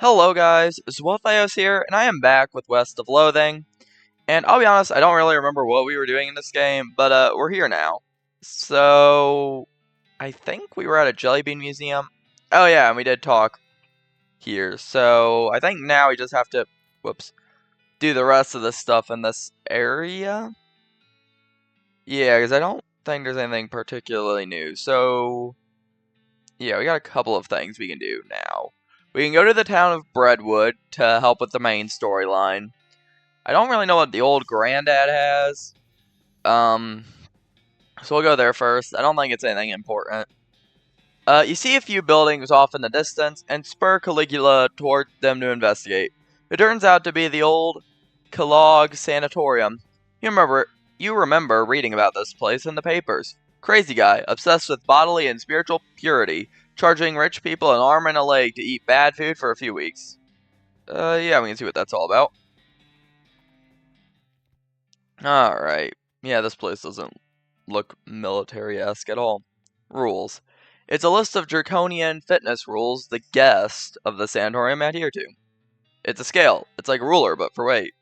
Hello guys, Zwoltheos here, and I am back with West of Loathing. And I'll be honest, I don't really remember what we were doing in this game, but we're here now. So, I think we were at a Jelly Bean Museum. Oh yeah, and we did talk here. So, I think now we just have to, do the rest of this stuff in this area? Yeah, because I don't think there's anything particularly new. So, yeah, we got a couple of things we can do now. We can go to the town of Breadwood to help with the main storyline. I don't really know what the old granddad has. So we'll go there first. I don't think it's anything important. You see a few buildings off in the distance and spur Caligula toward them to investigate. It turns out to be the old Kellogg Sanatorium. You remember reading about this place in the papers. Crazy guy, obsessed with bodily and spiritual purity, charging rich people an arm and a leg to eat bad food for a few weeks. Yeah, we can see what that's all about. Alright. Yeah, this place doesn't look military-esque at all. Rules. It's a list of draconian fitness rules the guest of the sanatorium adhere to. It's a scale. It's like a ruler, but for weight.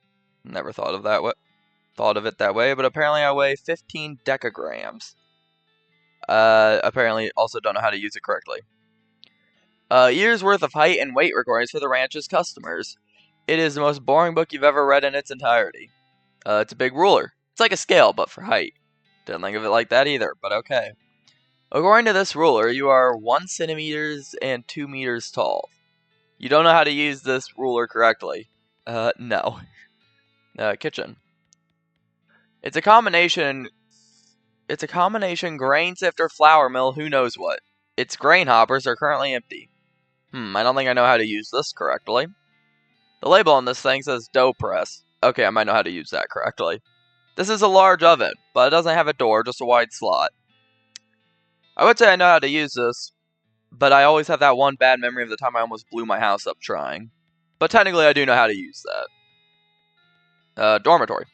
Never thought of it that way, but apparently I weigh 15 decagrams. Apparently also don't know how to use it correctly. Years worth of height and weight recordings for the ranch's customers. It is the most boring book you've ever read in its entirety. It's a big ruler. It's like a scale, but for height. Didn't think of it like that either, but okay. According to this ruler, you are 1 centimeters and 2 meters tall. You don't know how to use this ruler correctly. No. Kitchen. It's a combination grain sifter, flour mill, who knows what. Its grain hoppers are currently empty. I don't think I know how to use this correctly. The label on this thing says dough press. Okay, I might know how to use that correctly. This is a large oven, but it doesn't have a door, just a wide slot. I would say I know how to use this, but I always have that one bad memory of the time I almost blew my house up trying. But technically I do know how to use that. Dormitory.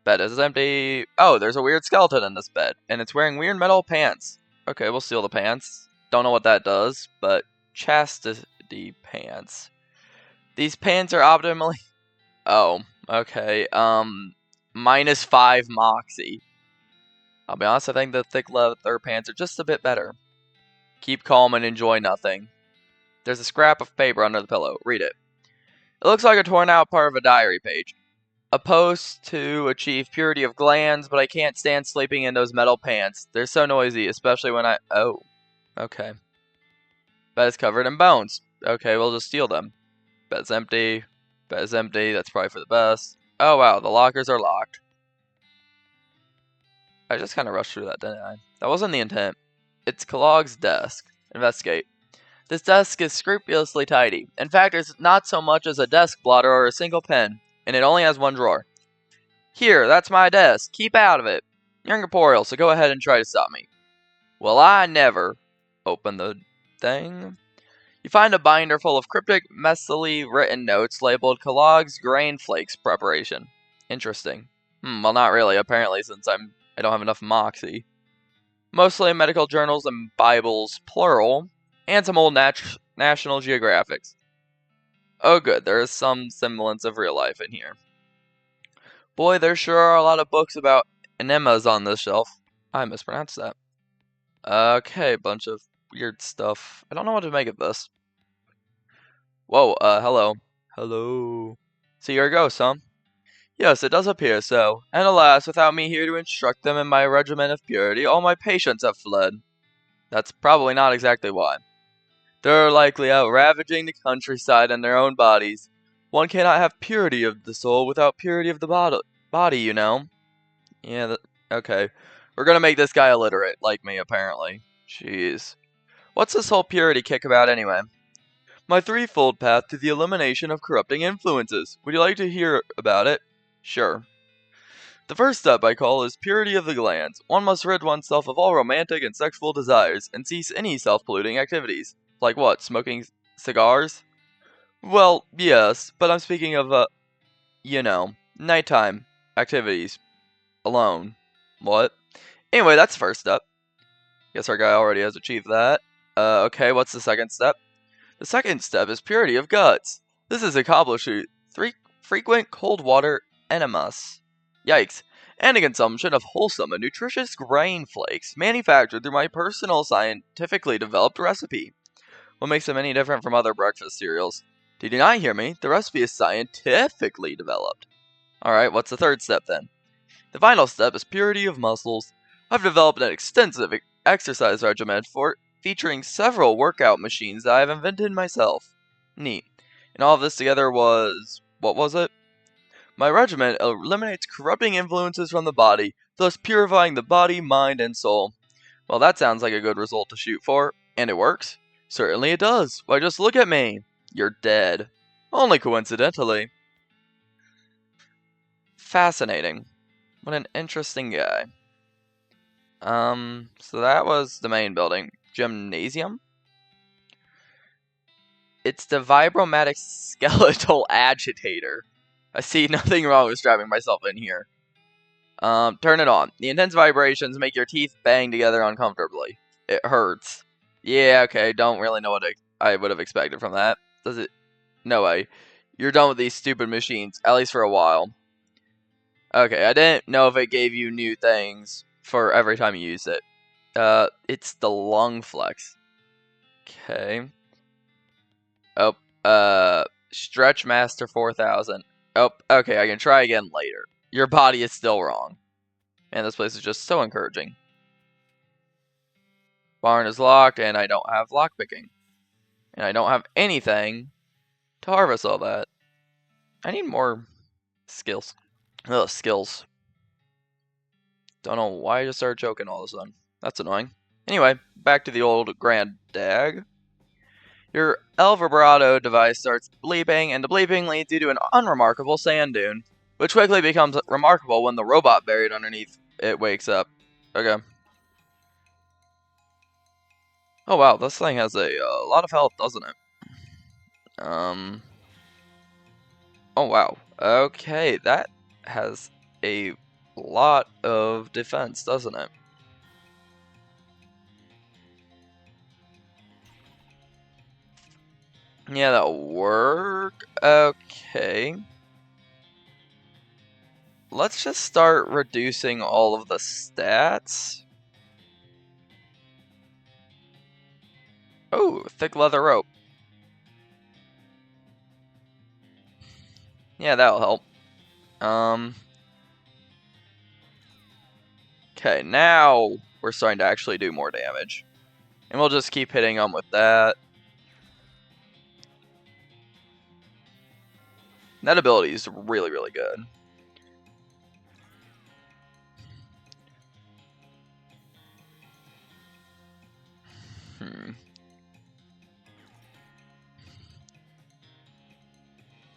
Bed is empty. Oh, there's a weird skeleton in this bed, and it's wearing weird metal pants. Okay, we'll steal the pants. Don't know what that does, but chastity pants. These pants are optimally... Oh, okay. -5 Moxie. I'll be honest, I think the thick leather pants are just a bit better. Keep calm and enjoy nothing. There's a scrap of paper under the pillow. Read it. It looks like a torn out part of a diary page. Opposed to achieve purity of glands, but I can't stand sleeping in those metal pants. They're so noisy, especially when I... Oh, okay. Bed is covered in bones. Okay, we'll just steal them. Bed's empty. Bed is empty. That's probably for the best. Oh, wow. The lockers are locked. I just kind of rushed through that, didn't I? That wasn't the intent. It's Kellogg's desk. Investigate. This desk is scrupulously tidy. In fact, there's not so much as a desk blotter or a single pen, and it only has one drawer. Here, that's my desk. Keep out of it. You're incorporeal, so go ahead and try to stop me. Well, I never. Open the thing. You find a binder full of cryptic, messily written notes labeled Kellogg's Grain Flakes Preparation. Interesting. Well, not really, apparently, since I don't have enough Moxie. Mostly medical journals and Bibles, plural, and some old National Geographics. Oh good, there is some semblance of real life in here. Boy, there sure are a lot of books about enemas on this shelf. I mispronounced that. Okay, bunch of weird stuff. I don't know what to make of this. Whoa, hello. Hello. So you're a ghost, huh? Yes, it does appear so. And alas, without me here to instruct them in my regimen of purity, all my patients have fled. That's probably not exactly why. They're likely out ravaging the countryside in their own bodies. One cannot have purity of the soul without purity of the body, you know? Yeah, okay. We're gonna make this guy illiterate, like me, apparently. Jeez. What's this whole purity kick about, anyway? My threefold path to the elimination of corrupting influences. Would you like to hear about it? Sure. The first step I call is purity of the glands. One must rid oneself of all romantic and sexual desires, and cease any self-polluting activities. Like what, smoking cigars? Well, yes, but I'm speaking of, nighttime activities. Alone. What? Anyway, that's the first step. Guess our guy already has achieved that. Okay, what's the second step? The second step is purity of guts. This is accomplished through frequent cold water enemas. Yikes. And the consumption of wholesome and nutritious grain flakes manufactured through my personal scientifically developed recipe. What makes them any different from other breakfast cereals? Did you not hear me? The recipe is scientifically developed. Alright, what's the third step then? The final step is purity of muscles. I've developed an extensive exercise regimen featuring several workout machines that I've invented myself. Neat. And all of this together was... what was it? My regimen eliminates corrupting influences from the body, thus purifying the body, mind, and soul. Well, that sounds like a good result to shoot for. And it works? Certainly it does. Why, just look at me. You're dead. Only coincidentally. Fascinating. What an interesting guy. So that was the main building. Gymnasium? It's the vibromatic skeletal agitator. I see nothing wrong with strapping myself in here. Turn it on. The intense vibrations make your teeth bang together uncomfortably. It hurts. Yeah, okay, don't really know what I would have expected from that. Does it? No way. You're done with these stupid machines, at least for a while. Okay, I didn't know if it gave you new things for every time you use it. It's the lung flex. Okay. Oh, Stretch Master 4000. Oh, okay, I can try again later. Your body is still wrong. Man, this place is just so encouraging. Barn is locked, and I don't have lockpicking. And I don't have anything to harvest all that. I need more skills. Ugh, skills. Don't know why I just started choking all of a sudden. That's annoying. Anyway, back to the old Grand Dag. Your El Vibrato device starts bleeping, and the bleeping leads you to an unremarkable sand dune, which quickly becomes remarkable when the robot buried underneath it wakes up. Okay. Oh wow, this thing has a lot of health, doesn't it? Oh wow. Okay, that has a lot of defense, doesn't it? Yeah, that'll work. Okay. Let's just start reducing all of the stats. Oh, thick leather rope. Yeah, that'll help. Okay, now we're starting to actually do more damage. And we'll just keep hitting them with that. That ability is really, really good.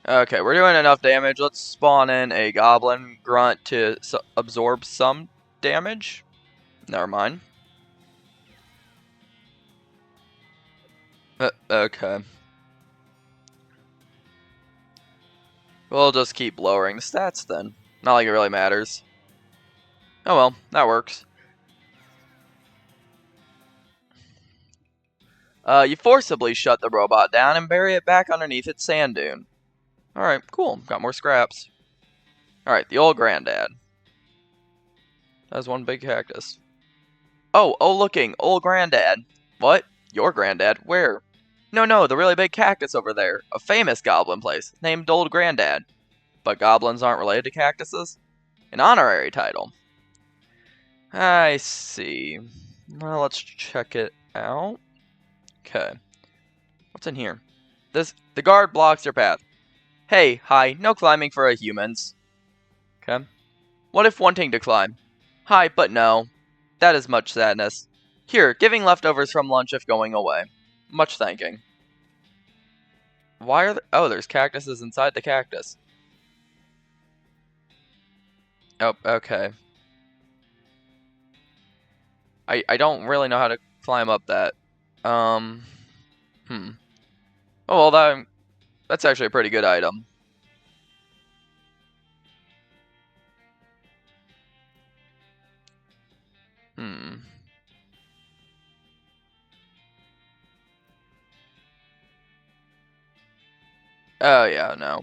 Okay, we're doing enough damage. Let's spawn in a goblin grunt to absorb some damage. Never mind. Okay. We'll just keep lowering the stats then. Not like it really matters. Oh well, that works. You forcibly shut the robot down and bury it back underneath its sand dune. Alright, cool. Got more scraps. Alright, the old granddad. That's one big cactus. Oh, looking, old granddad. What? Your granddad? Where? No, the really big cactus over there. A famous goblin place, named Old Granddad. But goblins aren't related to cactuses? An honorary title. I see. Well, let's check it out. Okay. What's in here? The guard blocks your path. Hey, hi, no climbing for humans. Okay. What if wanting to climb? Hi, but no. That is much sadness. Here, giving leftovers from lunch if going away. Much thanking. Why are there... Oh, there's cactuses inside the cactus. Oh, okay. I don't really know how to climb up that. Oh, well, that's actually a pretty good item. Oh, yeah, no.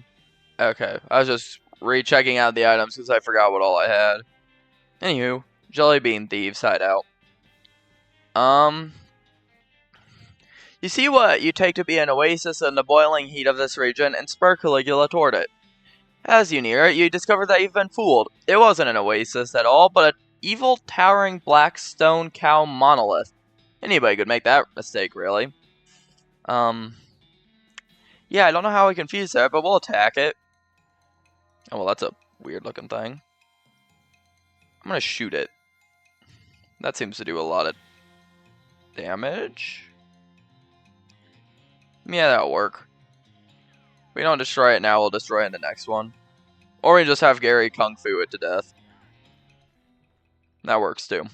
Okay, I was just rechecking out the items because I forgot what all I had. Anywho, Jelly Bean Thieves hideout. You see what you take to be an oasis in the boiling heat of this region and spur Caligula toward it. As you near it, you discover that you've been fooled. It wasn't an oasis at all, but an evil, towering black stone cow monolith. Anybody could make that mistake, really. Yeah, I don't know how we confuse that, but we'll attack it. Oh, well, that's a weird looking thing. I'm gonna shoot it. That seems to do a lot of damage. Yeah, that'll work. If we don't destroy it now, we'll destroy it in the next one. Or we just have Gary Kung Fu it to death. That works too.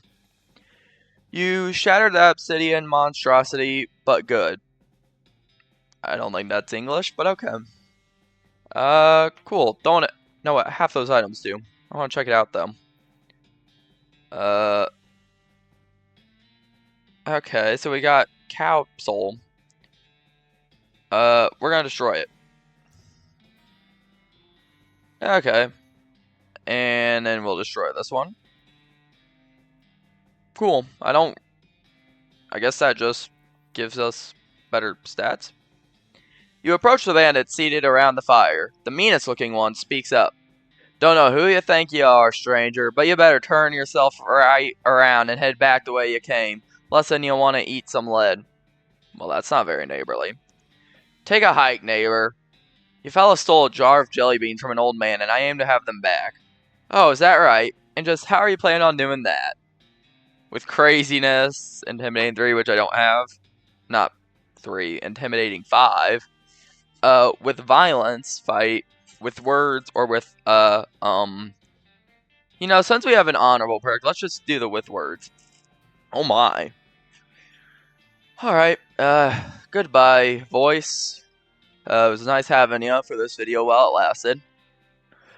You shattered the obsidian monstrosity, but good. I don't think that's English, but okay. Cool. Don't know what half those items do. I want to check it out though. Okay, so we got cow soul. We're gonna destroy it. Okay. And then we'll destroy this one. Cool. I guess that just gives us better stats. You approach the bandits seated around the fire. The meanest looking one speaks up. Don't know who you think you are, stranger, but you better turn yourself right around and head back the way you came, less than you'll want to eat some lead. Well, that's not very neighborly. Take a hike, neighbor. You fellas stole a jar of jelly beans from an old man, and I aim to have them back. Oh, is that right? And just how are you planning on doing that? With craziness, intimidating 3, which I don't have. Not 3, intimidating 5. With violence, fight. With words, or with, you know, since we have an honorable perk, let's just do the with words. Oh my. Alright, goodbye, voice. It was nice having you for this video while it lasted.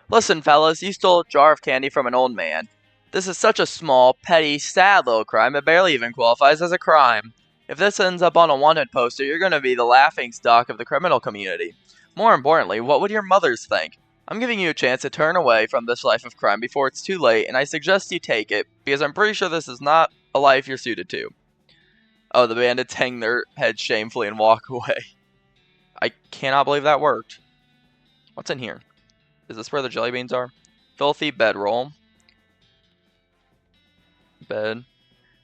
Listen, fellas, you stole a jar of candy from an old man. This is such a small, petty, sad little crime, it barely even qualifies as a crime. If this ends up on a wanted poster, you're going to be the laughingstock of the criminal community. More importantly, what would your mothers think? I'm giving you a chance to turn away from this life of crime before it's too late, and I suggest you take it, because I'm pretty sure this is not a life you're suited to. Oh, the bandits hang their heads shamefully and walk away. I cannot believe that worked. What's in here? Is this where the jelly beans are? Filthy bedroll. Bed.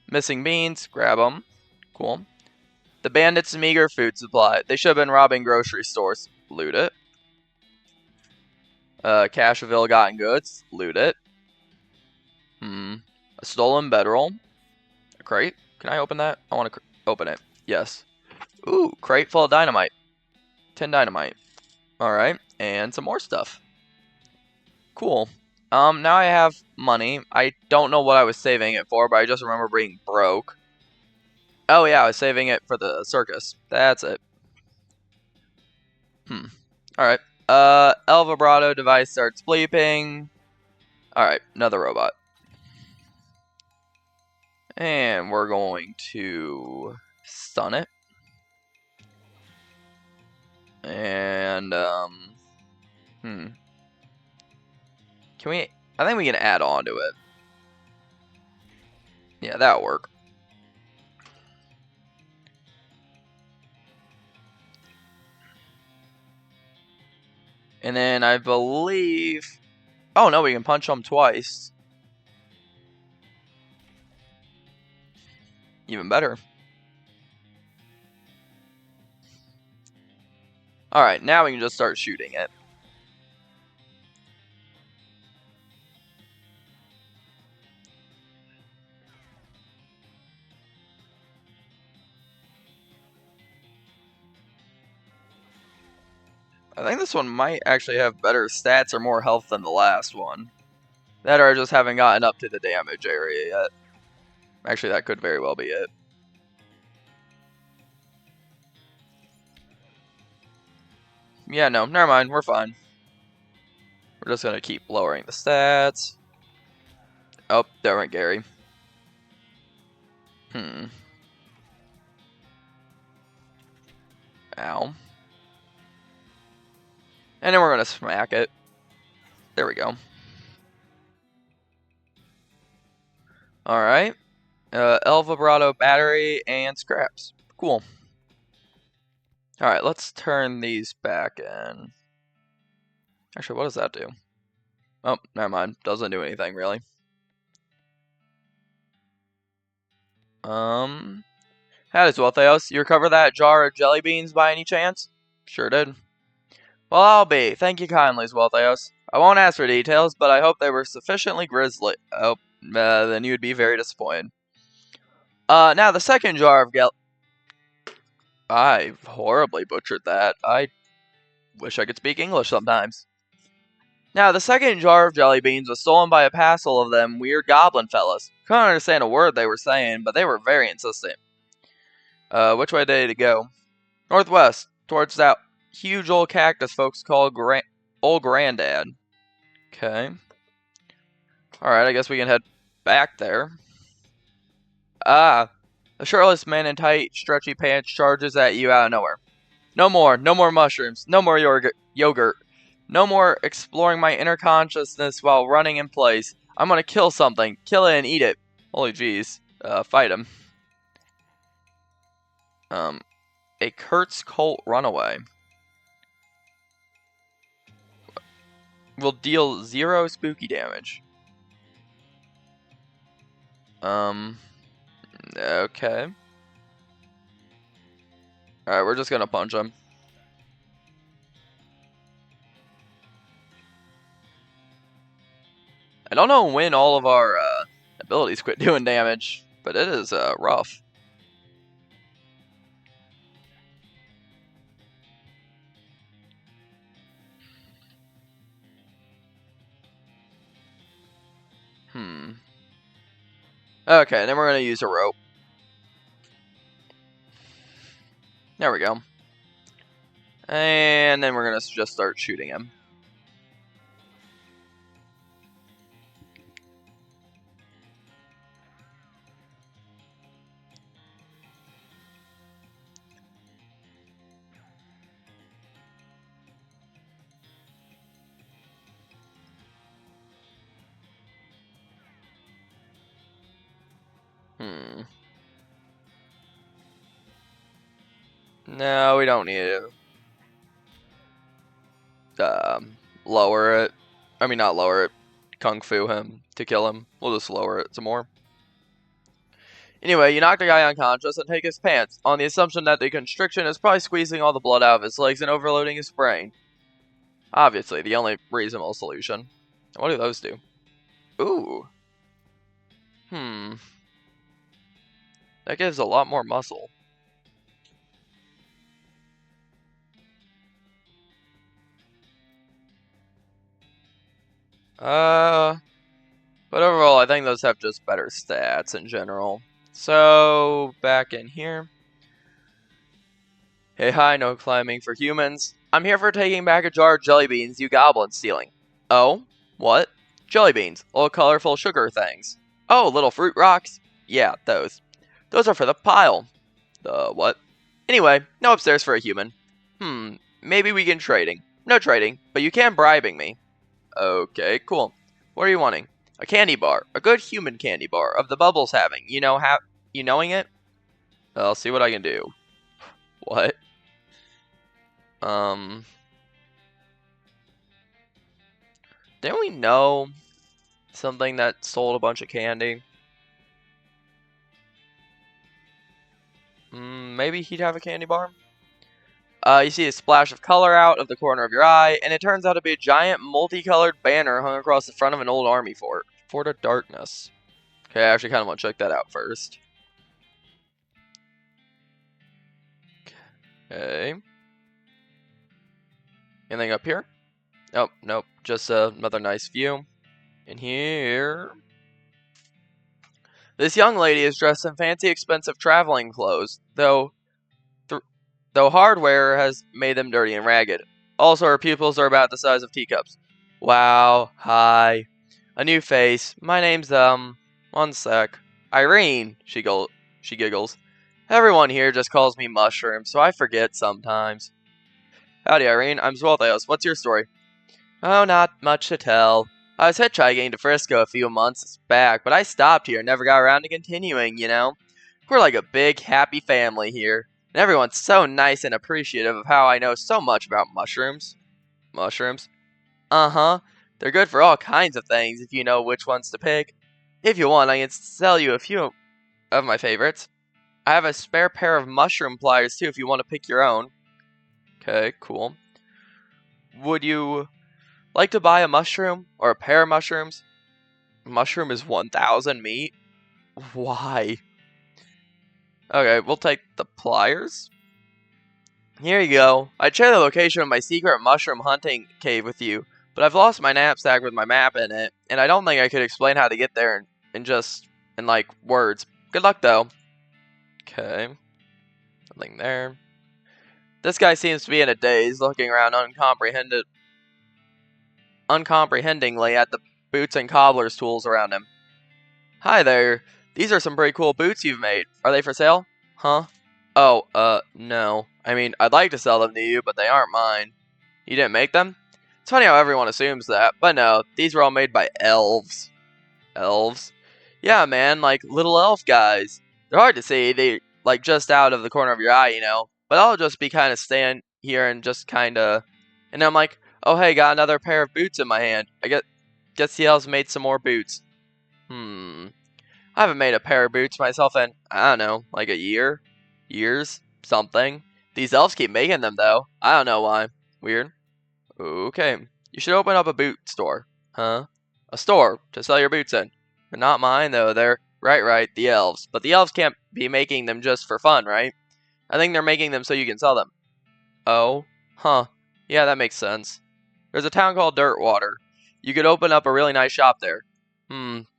Missing beans. Grab them. Cool. The bandits' meager food supply. They should have been robbing grocery stores. Loot it. Cache of ill-gotten goods. Loot it. A stolen bedroll. A crate. Can I open that? I want to open it. Yes. Ooh, crate full of dynamite. 10 dynamite. Alright, and some more stuff. Cool. Now I have money. I don't know what I was saving it for, but I just remember being broke. Oh yeah, I was saving it for the circus. That's it. Alright. El vibrato device starts bleeping. Alright, another robot. And we're going to stun it. And, can we, I think we can add on to it. Yeah, that'll work. And then I believe, oh no, we can punch them twice. Even better. Alright, now we can just start shooting it. I think this one might actually have better stats or more health than the last one. That or I just haven't gotten up to the damage area yet. Actually, that could very well be it. Yeah, no, never mind, we're fine. We're just gonna keep lowering the stats. Oh, there went Gary. Ow. And then we're going to smack it. There we go. Alright. El Vibrato battery and scraps. Cool. Alright, let's turn these back in. Actually, what does that do? Oh, never mind. Doesn't do anything, really. That is well, Theos. You recover that jar of jelly beans by any chance? Sure did. Well, I'll be. Thank you kindly, Theos. I won't ask for details, but I hope they were sufficiently grisly. Oh, then you'd be very disappointed. Now the second jar of I horribly butchered that. I wish I could speak English sometimes. Now, the second jar of jelly beans was stolen by a passel of them weird goblin fellas. Couldn't understand a word they were saying, but they were very insistent. Which way did it go? Northwest, towards that huge old cactus folks call Old Granddad. Okay. Alright, I guess we can head back there. Ah, the shirtless man in tight, stretchy pants charges at you out of nowhere. No more mushrooms, no more yogurt. No more exploring my inner consciousness while running in place. I'm gonna kill something. Kill it and eat it. Holy jeez. Fight him. A Kurtz Colt runaway. Will deal 0 spooky damage. Okay. Alright, we're just gonna punch him. I don't know when all of our abilities quit doing damage, but it is rough. Okay, then we're going to use a rope. There we go. And then we're going to just start shooting him. No, we don't need to lower it. I mean, not lower it. Kung Fu him to kill him. We'll just lower it some more. Anyway, you knock the guy unconscious and take his pants, on the assumption that the constriction is probably squeezing all the blood out of his legs and overloading his brain. Obviously, the only reasonable solution. What do those do? Ooh. That gives a lot more muscle. But overall, I think those have just better stats in general. So, back in here. Hey, hi, no climbing for humans. I'm here for taking back a jar of jelly beans you goblins stealing. Oh? What? Jelly beans. Little colorful sugar things. Oh, little fruit rocks? Yeah, those. Those are for the pile. The what? Anyway, no upstairs for a human. Maybe we can trading. No trading, but you can bribing me. Okay, cool. What are you wanting? A candy bar. A good human candy bar of the Bubbles having. You knowing it? I'll see what I can do. What? Didn't we know something that sold a bunch of candy? Maybe he'd have a candy bar? You see a splash of color out of the corner of your eye, and it turns out to be a giant multicolored banner hung across the front of an old army fort. Fort of Darkness. Okay, I actually kind of want to check that out first. Okay. Anything up here? Oh, nope. Just another nice view. In here... This young lady is dressed in fancy, expensive traveling clothes, though hardware has made them dirty and ragged. Also, her pupils are about the size of teacups. Wow, hi. A new face. My name's, one sec. Irene, she giggles. Everyone here just calls me Mushroom, so I forget sometimes. Howdy, Irene. I'm Zwoltheos. What's your story? Oh, not much to tell. I was hitchhiking to Frisco a few months back, but I stopped here and never got around to continuing, you know? We're like a big, happy family here, and everyone's so nice and appreciative of how I know so much about mushrooms. Mushrooms? Uh-huh. They're good for all kinds of things if you know which ones to pick. If you want, I can sell you a few of my favorites. I have a spare pair of mushroom pliers too if you want to pick your own. Okay, cool. Would you like to buy a mushroom or a pair of mushrooms? Mushroom is 1,000 meat? Why? Okay, we'll take the pliers. Here you go. I'd share the location of my secret mushroom hunting cave with you, but I've lost my knapsack with my map in it, and I don't think I could explain how to get there in like words. Good luck though. Okay. Nothing there. This guy seems to be in a daze, looking around uncomprehendingly at the boots and cobbler's tools around him. Hi there. These are some pretty cool boots you've made. Are they for sale? Huh? Oh, no. I mean, I'd like to sell them to you, but they aren't mine. You didn't make them? It's funny how everyone assumes that, but no, these were all made by elves. Elves? Yeah, man, like little elf guys. They're hard to see, they like just out of the corner of your eye, you know. But I'll just be kind of stand here and just kind of, and I'm like, oh hey, got another pair of boots in my hand. Guess the elves made some more boots. I haven't made a pair of boots myself in, I don't know, like a year? Years? Something. These elves keep making them, though. I don't know why. Weird. Okay. You should open up a boot store. Huh? A store to sell your boots in. They're not mine, though. They're, right, the elves. But the elves can't be making them just for fun, right? I think they're making them so you can sell them. Oh? Huh. Yeah, that makes sense. There's a town called Dirtwater. You could open up a really nice shop there.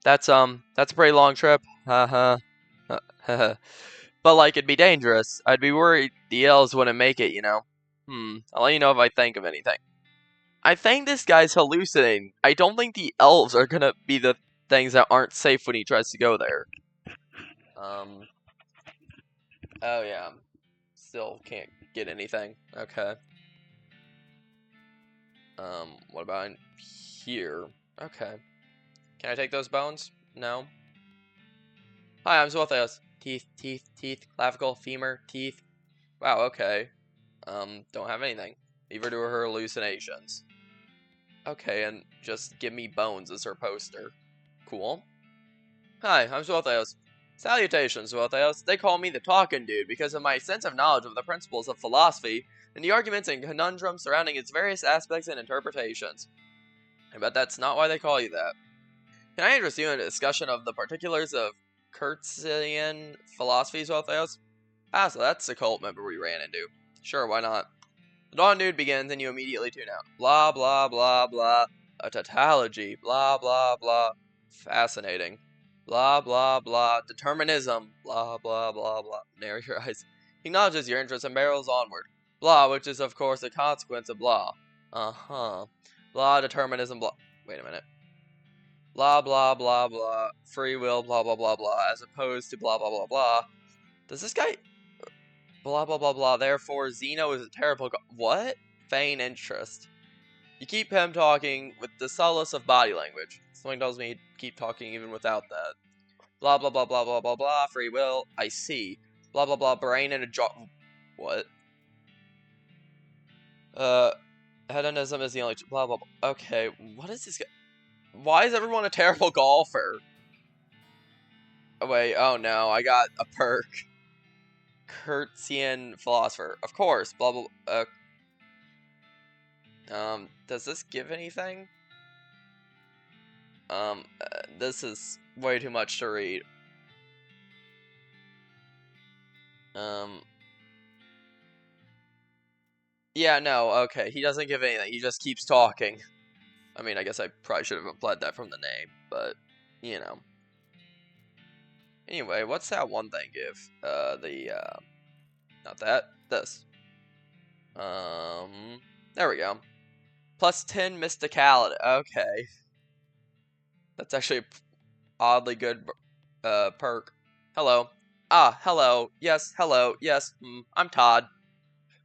That's a pretty long trip. Haha. But like, it'd be dangerous. I'd be worried the elves wouldn't make it, you know. I'll let you know if I think of anything. I think this guy's hallucinating. I don't think the elves are gonna be the things that aren't safe when he tries to go there. Oh yeah. Still can't get anything. Okay. What about in here? Okay. Can I take those bones? No. Hi, I'm Zwoltheos. Teeth, clavicle, femur, teeth. Wow, okay. Don't have anything. Leave her to her hallucinations. Okay, and just give me bones as her poster. Cool. Hi, I'm Zwoltheos. Salutations, Zwoltheos. They call me the Talking Dude because of my sense of knowledge of the principles of philosophy and the arguments and conundrums surrounding its various aspects and interpretations. I bet that's not why they call you that. Can I interest you in a discussion of the particulars of Kurtzian philosophy, Zwoltheos? Ah, so that's the cult member we ran into. Sure, why not? The Dawn Dude begins and you immediately tune out. Blah, blah, blah, blah. A tautology. Blah, blah, blah. Fascinating. Blah, blah, blah. Determinism. Blah, blah, blah, blah. Narrow your eyes. He acknowledges your interest and barrels onward. Blah, which is of course a consequence of blah. Uh-huh. Blah, determinism, blah. Wait a minute. Blah, blah, blah, blah. Free will, blah, blah, blah, blah. As opposed to blah, blah, blah, blah. Does this guy... Blah, blah, blah, blah. Therefore, Zeno is a terrible... What? Feign interest. You keep him talking with the solace of body language. Something tells me he'd keep talking even without that. Blah, blah, blah, blah, blah, blah, blah. Free will. I see. Blah, blah, blah. Brain and a jaw... What? Hedonism is the only... Blah, blah, blah. Okay, what is this guy... Why is everyone a terrible golfer? Oh, wait, oh no, I got a perk. Kurtzian philosopher. Of course, blah, blah, does this give anything? This is way too much to read. Yeah, no, okay, he doesn't give anything, he just keeps talking. I mean, I guess I probably should have implied that from the name, but, you know. Anyway, what's that one thing give? Not that, this. There we go. Plus 10 mysticality, okay. That's actually a oddly good, perk. Hello. Ah, hello, yes, I'm Todd.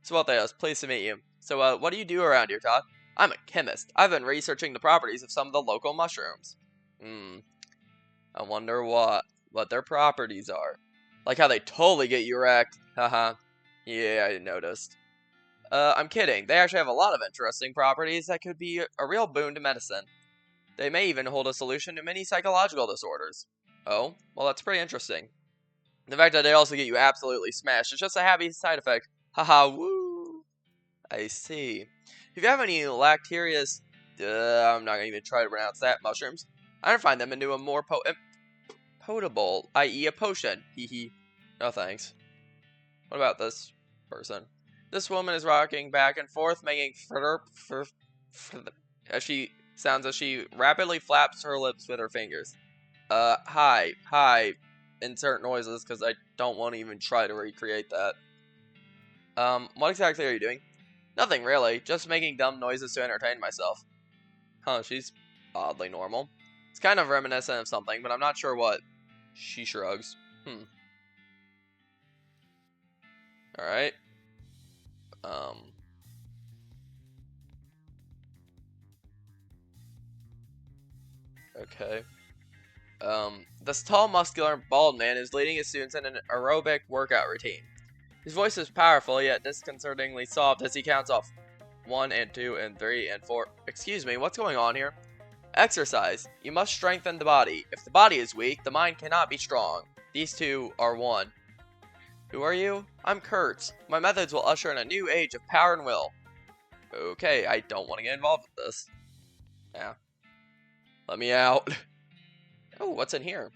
Zwoltheos, pleased to meet you. So, what do you do around here, Todd? I'm a chemist. I've been researching the properties of some of the local mushrooms. I wonder what their properties are. Like how they totally get you wrecked. Haha. Yeah, I noticed. I'm kidding. They actually have a lot of interesting properties that could be a real boon to medicine. They may even hold a solution to many psychological disorders. Oh, well that's pretty interesting. The fact that they also get you absolutely smashed is just a happy side effect. Haha, woo! I see. If you have any lacterious, I'm not gonna even try to pronounce that, mushrooms, I can find them into a more potable, i.e. a potion. Hehe. No thanks. What about this person? This woman is rocking back and forth, making as she sounds as she rapidly flaps her lips with her fingers. Hi. Insert noises, because I don't want to even try to recreate that. What exactly are you doing? Nothing really, just making dumb noises to entertain myself. Huh, she's oddly normal. It's kind of reminiscent of something, but I'm not sure what. She shrugs. Alright. Okay. This tall, muscular, bald man is leading his students in an aerobic workout routine. His voice is powerful, yet disconcertingly soft as he counts off 1 and 2 and 3 and 4. Excuse me, what's going on here? Exercise. You must strengthen the body. If the body is weak, the mind cannot be strong. These two are one. Who are you? I'm Kurtz. My methods will usher in a new age of power and will. Okay, I don't want to get involved with this. Yeah. Let me out. Oh, what's in here?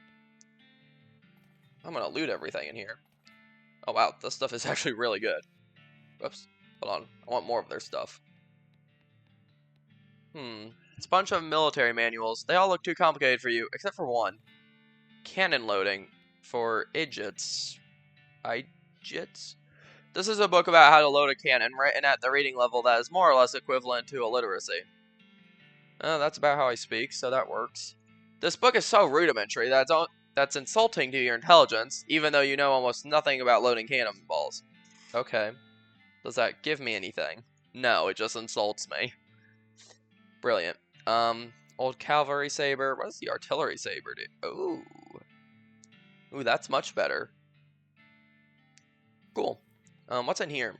I'm gonna loot everything in here. Oh wow, this stuff is actually really good. Whoops. Hold on. I want more of their stuff. It's a bunch of military manuals. They all look too complicated for you, except for one. Cannon loading for idiots. Idiots? This is a book about how to load a cannon, written at the reading level that is more or less equivalent to illiteracy. That's about how I speak, so that works. This book is so rudimentary that's insulting to your intelligence, even though you know almost nothing about loading cannonballs. Okay. Does that give me anything? No, it just insults me. Brilliant. Old cavalry saber. What does the artillery saber do? Ooh, that's much better. Cool. What's in here?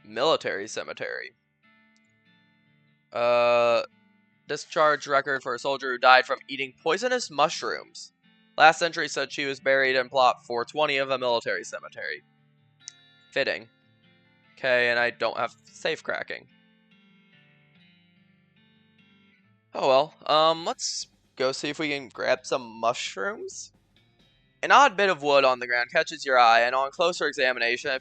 Military cemetery. Discharge record for a soldier who died from eating poisonous mushrooms. Last entry said she was buried in plot 420 of a military cemetery. Fitting. Okay, and I don't have safe cracking. Oh well, let's go see if we can grab some mushrooms. An odd bit of wood on the ground catches your eye, and on closer examination, it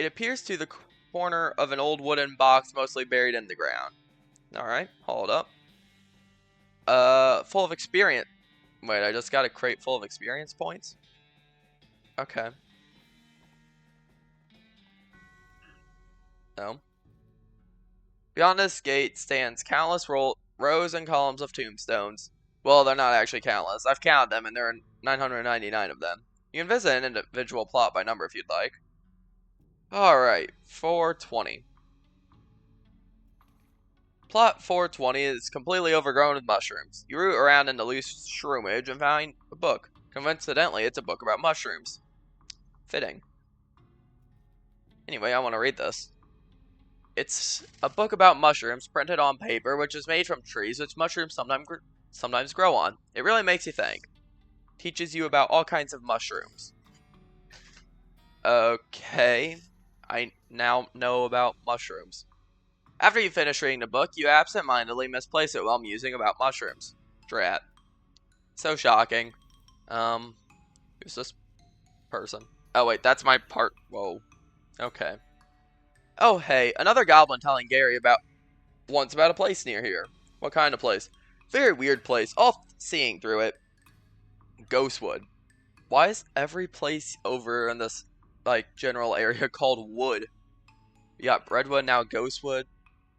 appears to the corner of an old wooden box mostly buried in the ground. Alright, hold up. Full of experience. Wait, I just got a crate full of experience points? Okay. No. Beyond this gate stands countless rows and columns of tombstones. Well, they're not actually countless. I've counted them, and there are 999 of them. You can visit an individual plot by number if you'd like. Alright, 420. Plot 420 is completely overgrown with mushrooms. You root around in the loose shroomage and find a book. Coincidentally, it's a book about mushrooms. Fitting. Anyway, I want to read this. It's a book about mushrooms printed on paper, which is made from trees which mushrooms sometimes grow on. It really makes you think. Teaches you about all kinds of mushrooms. Okay. I now know about mushrooms. After you finish reading the book, you absent-mindedly misplace it while musing about mushrooms. Drat. So shocking. Who's this person? Oh wait, that's my part. Whoa. Okay. Oh hey, another goblin telling Gary about a place near here. What kind of place? Very weird place, all seeing through it. Ghostwood. Why is every place over in this, like, general area called Wood? You got Breadwood, now Ghostwood.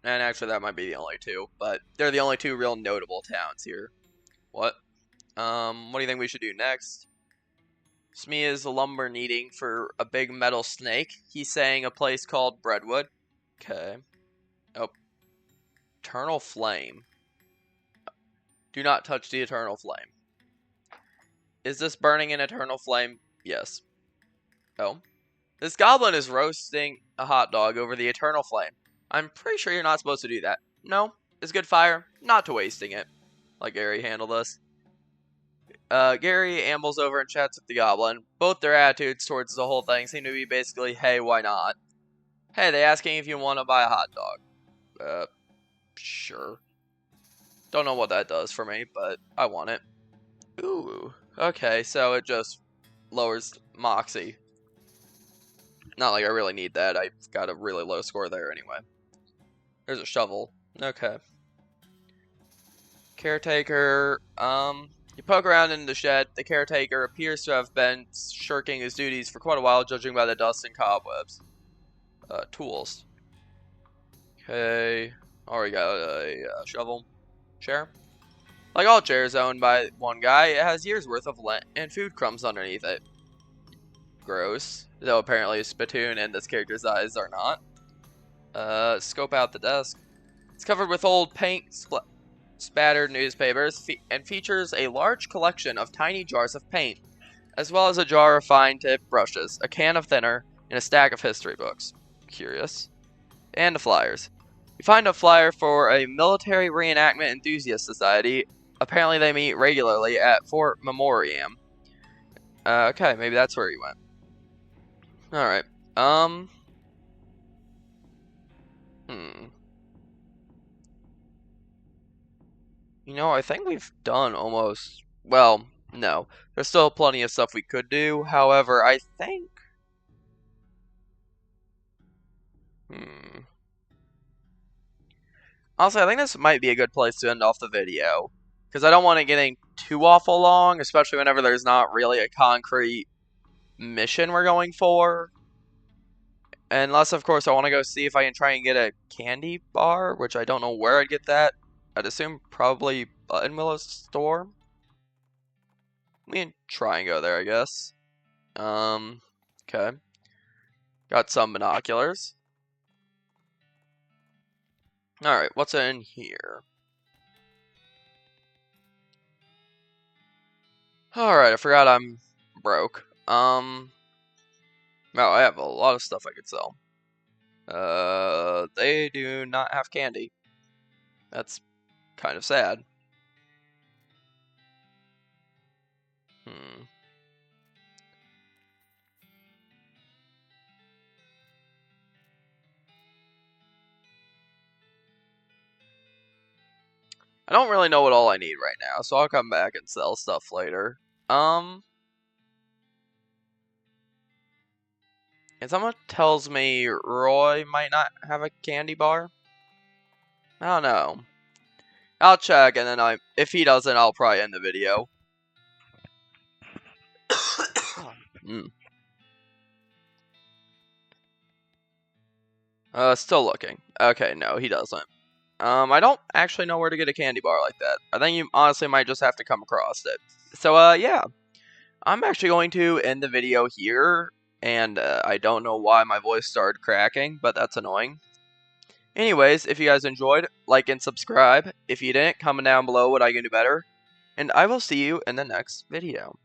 And actually that might be the only two, but they're the only two real notable towns here. What? What do you think we should do next? Smee is lumber needing for a big metal snake. He's saying a place called Breadwood. Okay. Oh. Eternal Flame. Do not touch the Eternal Flame. Is this burning an Eternal Flame? Yes. Oh. This goblin is roasting a hot dog over the Eternal Flame. I'm pretty sure you're not supposed to do that. No. Is good fire? Not to wasting it. Let Gary handle this. Gary ambles over and chats with the goblin. Both their attitudes towards the whole thing seem to be basically, hey, why not? Hey, they asking if you want to buy a hot dog. Sure. Don't know what that does for me, but I want it. Ooh. Okay, so it just lowers Moxie. Not like I really need that. I've got a really low score there anyway. There's a shovel. Okay. Caretaker, you poke around in the shed. The caretaker appears to have been shirking his duties for quite a while, judging by the dust and cobwebs. Tools. Okay. Already got a shovel. Chair. Like all chairs owned by one guy, it has years worth of lint and food crumbs underneath it. Gross. Though apparently Spittoon and this character's eyes are not. Scope out the desk. It's covered with old paint, spattered newspapers, and features a large collection of tiny jars of paint, as well as a jar of fine-tipped brushes, a can of thinner, and a stack of history books. Curious. And the flyers. You find a flyer for a military reenactment enthusiast society. Apparently they meet regularly at Fort Memoriam. Okay, maybe that's where you went. Alright. You know, I think we've done almost... Well, no. There's still plenty of stuff we could do. However, I think... Honestly, I think this might be a good place to end off the video. Because I don't want it getting too awful long, especially whenever there's not really a concrete mission we're going for. Unless, of course, I want to go see if I can try and get a candy bar, which I don't know where I'd get that. I'd assume probably Buttonwillow's store. We can try and go there, I guess. Okay. Got some binoculars. Alright, what's in here? Alright, I forgot I'm broke. Wow, I have a lot of stuff I could sell. They do not have candy. That's kind of sad. I don't really know what all I need right now, so I'll come back and sell stuff later. And someone tells me Roy might not have a candy bar. I don't know. I'll check, and then if he doesn't, I'll probably end the video. Still looking. Okay, no, he doesn't. I don't actually know where to get a candy bar like that. I think you honestly might just have to come across it. So, yeah. I'm actually going to end the video here, and I don't know why my voice started cracking, but that's annoying. Anyways, if you guys enjoyed, like and subscribe. If you didn't, comment down below what I can do better. And I will see you in the next video.